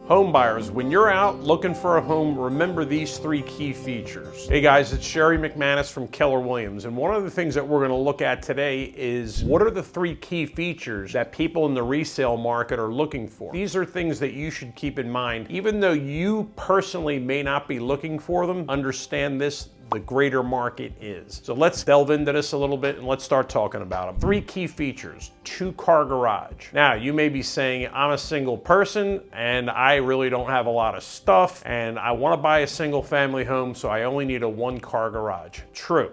Home buyers, when you're out looking for a home, remember these 3 key features. Hey guys, it's Jerry McManus from Keller Williams, and one of the things that we're going to look at today is what are the 3 key features that people in the resale market are looking for. These are things that you should keep in mind. Even though you personally may not be looking for them, understand this, the greater market is. So let's delve into this a little bit and let's start talking about them. 3 key features: 2-car garage. Now, you may be saying, I'm a single person and I really don't have a lot of stuff and I want to buy a single family home, so I only need a 1-car garage. True,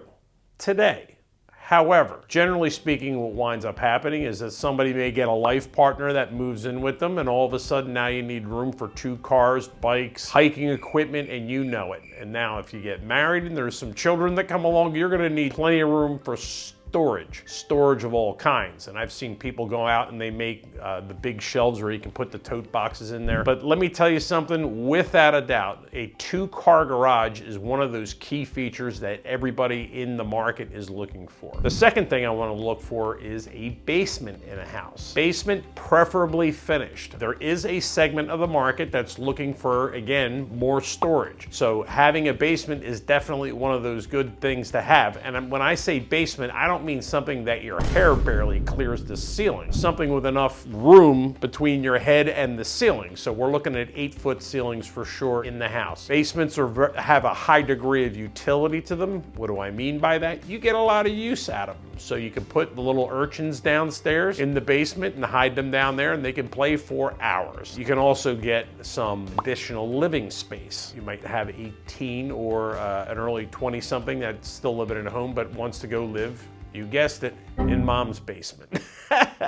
today. However, generally speaking, what winds up happening is that somebody may get a life partner that moves in with them, and all of a sudden now you need room for 2 cars, bikes, hiking equipment, and you know it. And now if you get married and there's some children that come along, you're gonna need plenty of room for storage of all kinds. And I've seen people go out and they make the big shelves where you can put the tote boxes in there. But let me tell you something, without a doubt, a 2-car garage is one of those key features that everybody in the market is looking for. The second thing I want to look for is a basement in a house. Basement preferably finished. There is a segment of the market that's looking for, again, more storage. So having a basement is definitely one of those good things to have. And when I say basement, I don't mean something that your hair barely clears the ceiling. Something with enough room between your head and the ceiling. So we're looking at 8-foot ceilings for sure in the house. Basements have a high degree of utility to them. What do I mean by that? You get a lot of use out of them. So you can put the little urchins downstairs in the basement and hide them down there and they can play for hours. You can also get some additional living space. You might have a teen or an early 20-something that's still living at home but wants to go live, you guessed it, in mom's basement.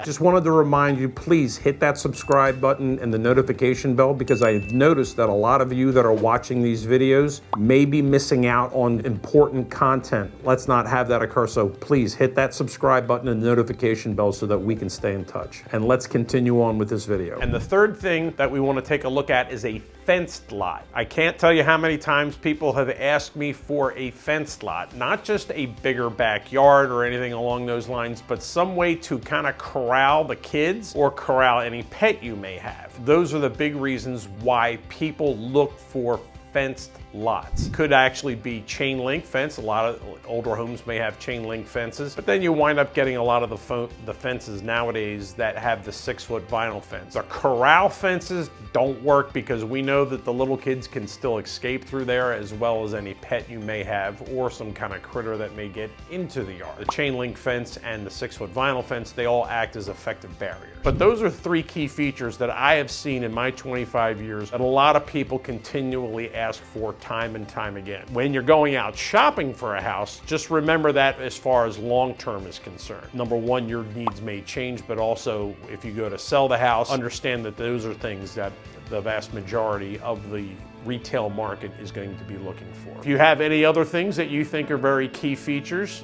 Just wanted to remind you, please hit that subscribe button and the notification bell, because I've noticed that a lot of you that are watching these videos may be missing out on important content. Let's not have that occur, so please hit that subscribe button and the notification bell so that we can stay in touch. And let's continue on with this video. And the third thing that we want to take a look at is a fenced lot. I can't tell you how many times people have asked me for a fenced lot, not just a bigger backyard or anything along those lines, but some way to kind of corral the kids or corral any pet you may have. Those are the big reasons why people look for fenced lots. Could actually be chain link fence. A lot of older homes may have chain link fences, but then you wind up getting a lot of the fences nowadays that have the 6-foot vinyl fence. The corral fences don't work because we know that the little kids can still escape through there, as well as any pet you may have or some kind of critter that may get into the yard. The chain link fence and the 6-foot vinyl fence, they all act as effective barriers. But those are 3 key features that I have seen in my 25 years that a lot of people continually ask for time and time again. When you're going out shopping for a house, just remember that as far as long-term is concerned. Number one, your needs may change, but also if you go to sell the house, understand that those are things that the vast majority of the retail market is going to be looking for. If you have any other things that you think are very key features,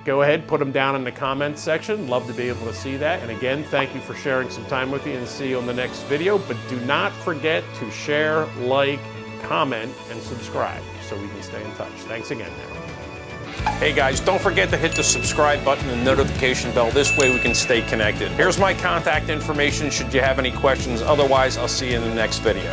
go ahead, put them down in the comments section. Love to be able to see that. And again, thank you for sharing some time with me, and see you on the next video. But do not forget to share, like, comment, and subscribe so we can stay in touch. Thanks again now. Hey guys, don't forget to hit the subscribe button and notification bell. This way we can stay connected. Here's my contact information should you have any questions. Otherwise, I'll see you in the next video.